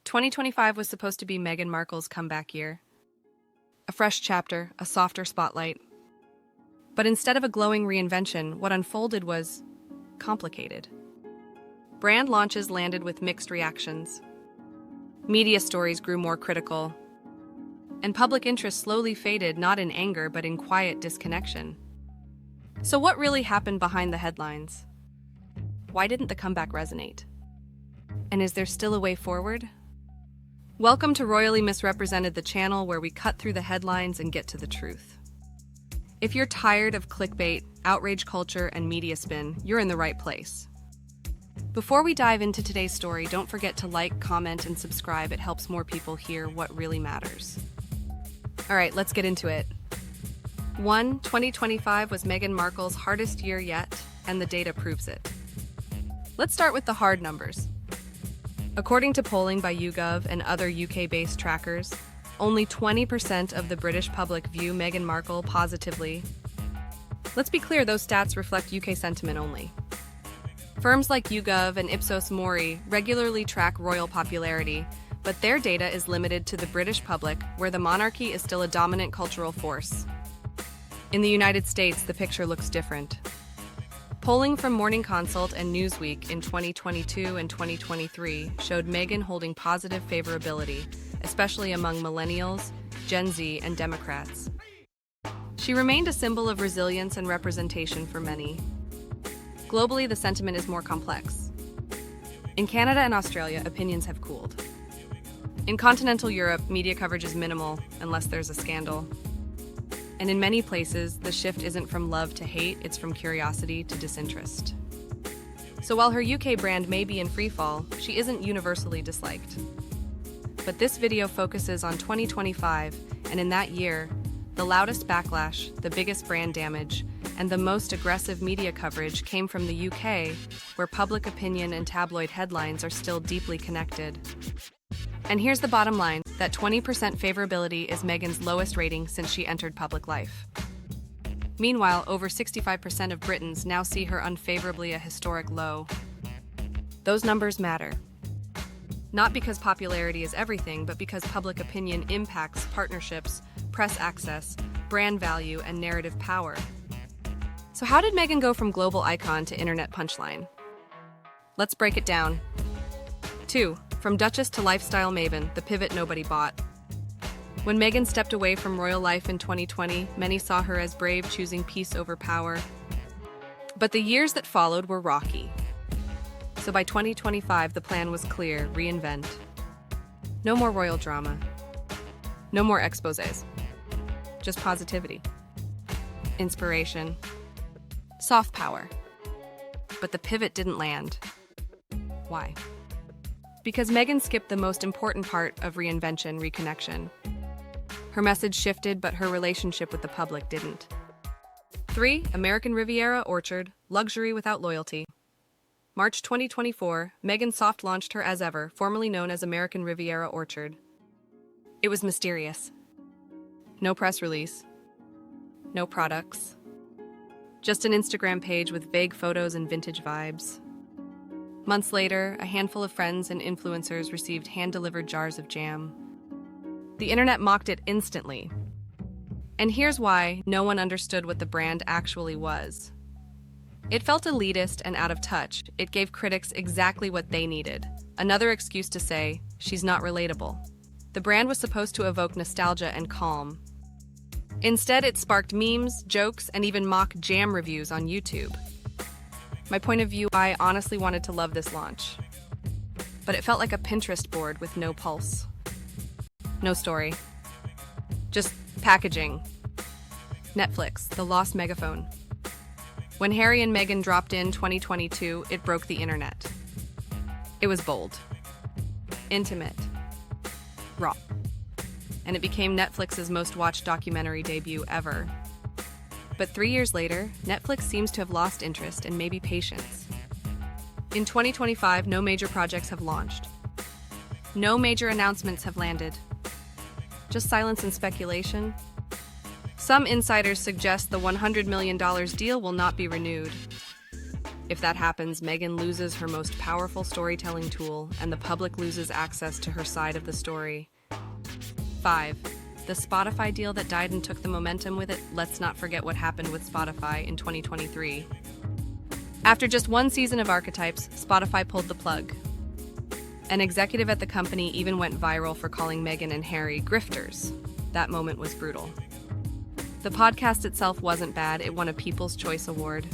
2025 was supposed to be Meghan Markle's comeback year. A fresh chapter, a softer spotlight. But instead of a glowing reinvention, what unfolded was complicated. Brand launches landed with mixed reactions. Media stories grew more critical. And public interest slowly faded, not in anger, but in quiet disconnection. So what really happened behind the headlines? Why didn't the comeback resonate? And is there still a way forward? Welcome to Royally Misrepresented, the channel where we cut through the headlines and get to the truth. If you're tired of clickbait, outrage culture, and media spin, you're in the right place. Before we dive into today's story, don't forget to like, comment, and subscribe. It helps more people hear what really matters. All right, let's get into it. 2025 was Meghan Markle's hardest year yet, and the data proves it. Let's start with the hard numbers. According to polling by YouGov and other UK-based trackers, only 20% of the British public view Meghan Markle positively. Let's be clear, those stats reflect UK sentiment only. Firms like YouGov and Ipsos Mori regularly track royal popularity, but their data is limited to the British public, where the monarchy is still a dominant cultural force. In the United States, the picture looks different. Polling from Morning Consult and Newsweek in 2022 and 2023 showed Meghan holding positive favorability, especially among millennials, Gen Z, and Democrats. She remained a symbol of resilience and representation for many. Globally, the sentiment is more complex. In Canada and Australia, opinions have cooled. In continental Europe, media coverage is minimal, unless there's a scandal. And in many places, the shift isn't from love to hate, it's from curiosity to disinterest. So while her UK brand may be in freefall, she isn't universally disliked. But this video focuses on 2025, and in that year, the loudest backlash, the biggest brand damage, and the most aggressive media coverage came from the UK, where public opinion and tabloid headlines are still deeply connected. And here's the bottom line, that 20% favorability is Meghan's lowest rating since she entered public life. Meanwhile, over 65% of Britons now see her unfavorably, a historic low. Those numbers matter. Not because popularity is everything, but because public opinion impacts partnerships, press access, brand value, and narrative power. So how did Meghan go from global icon to internet punchline? Let's break it down. 2. From Duchess to lifestyle maven, the pivot nobody bought. When Meghan stepped away from royal life in 2020, many saw her as brave, choosing peace over power. But the years that followed were rocky. So by 2025, the plan was clear: reinvent. No more royal drama. No more exposés. Just positivity. Inspiration. Soft power. But the pivot didn't land. Why? Because Meghan skipped the most important part of reinvention, reconnection. Her message shifted, but her relationship with the public didn't. 3. American Riviera Orchard, luxury without loyalty. March 2024, Meghan soft launched her as ever, formerly known as American Riviera Orchard. It was mysterious. No press release. No products. Just an Instagram page with vague photos and vintage vibes. Months later, a handful of friends and influencers received hand-delivered jars of jam. The internet mocked it instantly. And here's why: no one understood what the brand actually was. It felt elitist and out of touch. It gave critics exactly what they needed: another excuse to say, she's not relatable. The brand was supposed to evoke nostalgia and calm. Instead, it sparked memes, jokes, and even mock jam reviews on YouTube. My point of view, I honestly wanted to love this launch. But it felt like a Pinterest board with no pulse. No story. Just packaging. Netflix, the lost megaphone. When Harry and Meghan dropped in 2022, it broke the internet. It was bold. Intimate. Raw. And it became Netflix's most watched documentary debut ever. But 3 years later, Netflix seems to have lost interest and maybe patience. In 2025, no major projects have launched. No major announcements have landed. Just silence and speculation. Some insiders suggest the $100 million deal will not be renewed. If that happens, Meghan loses her most powerful storytelling tool, and the public loses access to her side of the story. 5. The Spotify deal that died and took the momentum with it. Let's not forget what happened with Spotify in 2023. After just one season of Archetypes, Spotify pulled the plug. An executive at the company even went viral for calling Meghan and Harry grifters. That moment was brutal. The podcast itself wasn't bad. It won a People's Choice Award.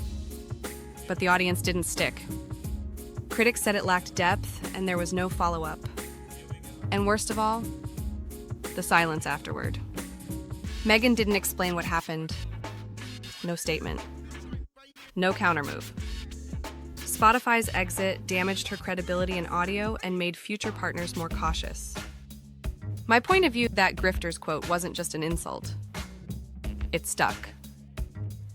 But the audience didn't stick. Critics said it lacked depth, and there was no follow-up. And worst of all, the silence afterward. Meghan didn't explain what happened. No statement. No countermove. Spotify's exit damaged her credibility in audio and made future partners more cautious. My point of view, that grifters quote wasn't just an insult. It stuck.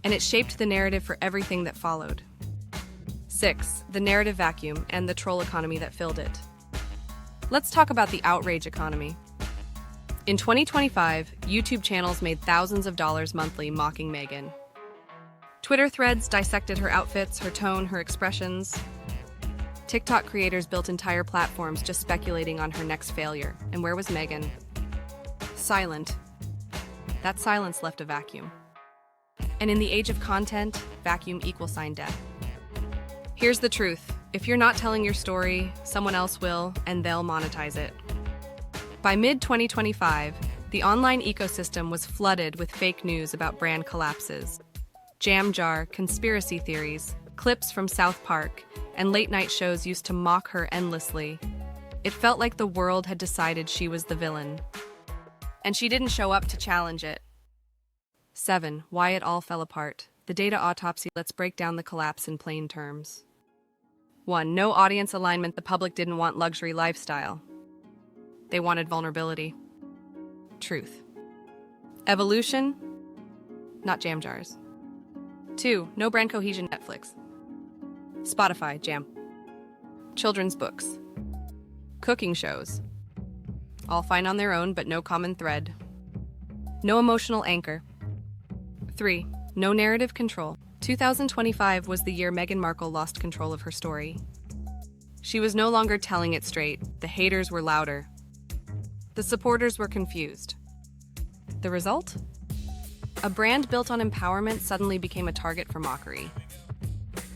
And it shaped the narrative for everything that followed. 6. The narrative vacuum and the troll economy that filled it. Let's talk about the outrage economy. In 2025, YouTube channels made thousands of dollars monthly mocking Meghan. Twitter threads dissected her outfits, her tone, her expressions. TikTok creators built entire platforms just speculating on her next failure. And where was Meghan? Silent. That silence left a vacuum. And in the age of content, vacuum =, death. Here's the truth. If you're not telling your story, someone else will, and they'll monetize it. By mid-2025, the online ecosystem was flooded with fake news about brand collapses, jam jar, conspiracy theories, clips from South Park, and late-night shows used to mock her endlessly. It felt like the world had decided she was the villain. And she didn't show up to challenge it. 7. Why it all fell apart. The data autopsy. Let's break down the collapse in plain terms. 1. No audience alignment. The public didn't want luxury lifestyle. They wanted vulnerability. Truth. Evolution. Not jam jars. 2. No brand cohesion. Netflix. Spotify. Jam. Children's books. Cooking shows. All fine on their own, but no common thread. No emotional anchor. 3. No narrative control. 2025 was the year Meghan Markle lost control of her story. She was no longer telling it straight. The haters were louder. The supporters were confused. The result? A brand built on empowerment suddenly became a target for mockery.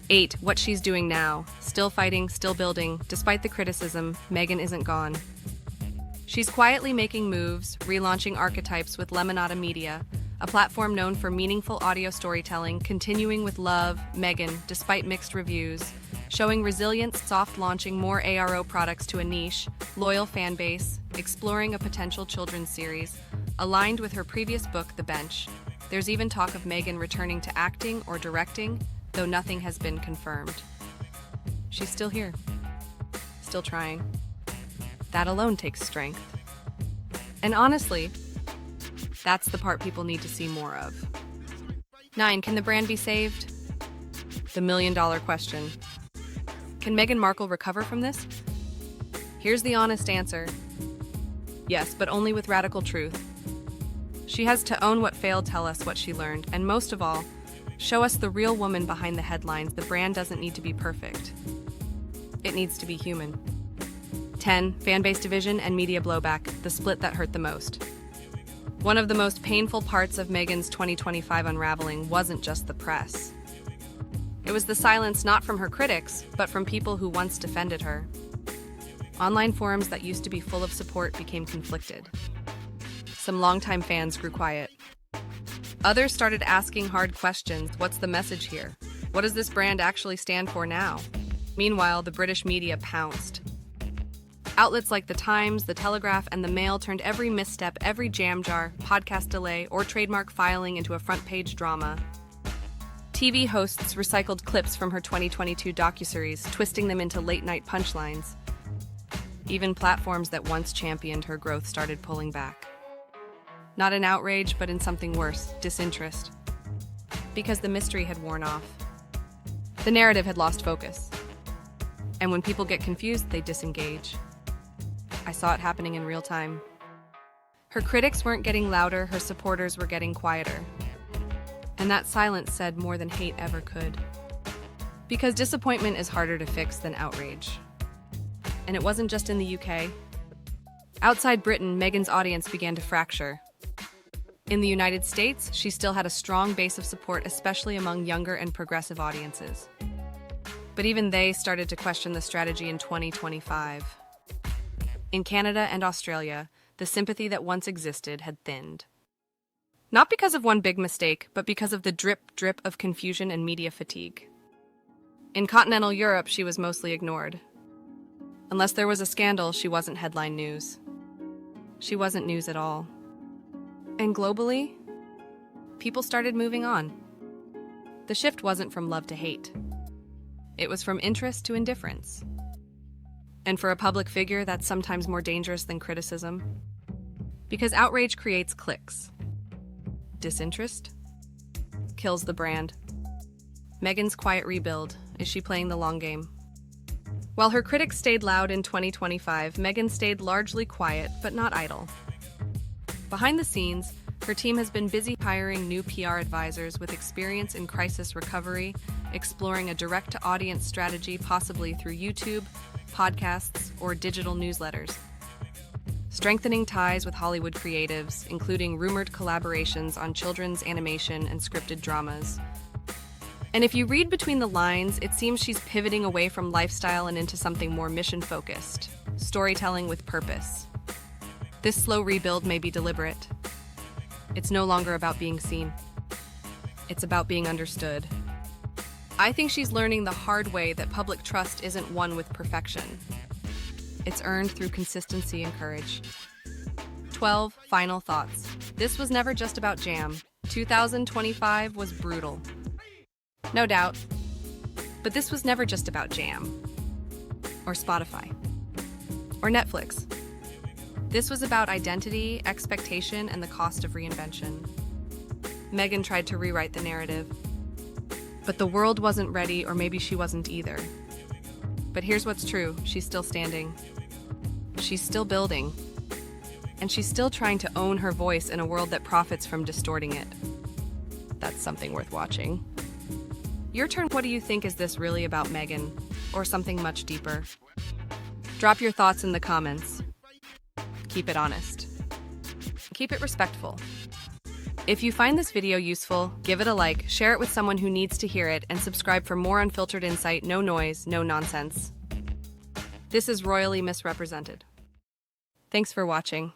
8. What she's doing now. Still fighting, still building. Despite the criticism, Meghan isn't gone. She's quietly making moves, relaunching Archetypes with Lemonada Media, a platform known for meaningful audio storytelling, continuing with Love, Meghan, despite mixed reviews, showing resilience, soft launching more ARO products to a niche, loyal fan base, exploring a potential children's series, aligned with her previous book, The Bench. There's even talk of Meghan returning to acting or directing, though nothing has been confirmed. She's still here, still trying. That alone takes strength. And honestly, that's the part people need to see more of. 9. Can the brand be saved? The million-dollar question. Can Meghan Markle recover from this? Here's the honest answer. Yes, but only with radical truth. She has to own what failed, tell us what she learned, and most of all, show us the real woman behind the headlines. The brand doesn't need to be perfect. It needs to be human. 10. Fan-base division and media blowback, the split that hurt the most. One of the most painful parts of Meghan's 2025 unraveling wasn't just the press. It was the silence not from her critics, but from people who once defended her. Online forums that used to be full of support became conflicted. Some longtime fans grew quiet. Others started asking hard questions. What's the message here? What does this brand actually stand for now? Meanwhile, the British media pounced. Outlets like The Times, The Telegraph, and The Mail turned every misstep, every jam jar, podcast delay, or trademark filing into a front-page drama. TV hosts recycled clips from her 2022 docuseries, twisting them into late-night punchlines. Even platforms that once championed her growth started pulling back. Not in outrage, but in something worse, disinterest. Because the mystery had worn off. The narrative had lost focus. And when people get confused, they disengage. I saw it happening in real time. Her critics weren't getting louder, her supporters were getting quieter. And that silence said more than hate ever could. Because disappointment is harder to fix than outrage. And it wasn't just in the UK. Outside Britain, Meghan's audience began to fracture. In the United States, she still had a strong base of support, especially among younger and progressive audiences. But even they started to question the strategy in 2025. In Canada and Australia, the sympathy that once existed had thinned. Not because of one big mistake, but because of the drip of confusion and media fatigue. In continental Europe, she was mostly ignored. Unless there was a scandal, she wasn't headline news. She wasn't news at all. And globally, people started moving on. The shift wasn't from love to hate. It was from interest to indifference. And for a public figure, that's sometimes more dangerous than criticism. Because outrage creates clicks. Disinterest kills the brand. Meghan's quiet rebuild. Is she playing the long game? While her critics stayed loud in 2025, Meghan stayed largely quiet, but not idle. Behind the scenes, her team has been busy hiring new PR advisors with experience in crisis recovery, exploring a direct-to-audience strategy possibly through YouTube, podcasts, or digital newsletters. Strengthening ties with Hollywood creatives, including rumored collaborations on children's animation and scripted dramas. And if you read between the lines, it seems she's pivoting away from lifestyle and into something more mission-focused, storytelling with purpose. This slow rebuild may be deliberate. It's no longer about being seen. It's about being understood. I think she's learning the hard way that public trust isn't won with perfection. It's earned through consistency and courage. 12 final thoughts. This was never just about jam. 2025 was brutal. No doubt. But this was never just about jam. Or Spotify. Or Netflix. This was about identity, expectation, and the cost of reinvention. Meghan tried to rewrite the narrative. But the world wasn't ready, or maybe she wasn't either. But here's what's true. She's still standing. She's still building. And she's still trying to own her voice in a world that profits from distorting it. That's something worth watching. Your turn. What do you think? Is this really about Meghan, or something much deeper? Drop your thoughts in the comments. Keep it honest. Keep it respectful. If you find this video useful, give it a like, share it with someone who needs to hear it, and subscribe for more unfiltered insight, no noise, no nonsense. This is Royally Misrepresented. Thanks for watching.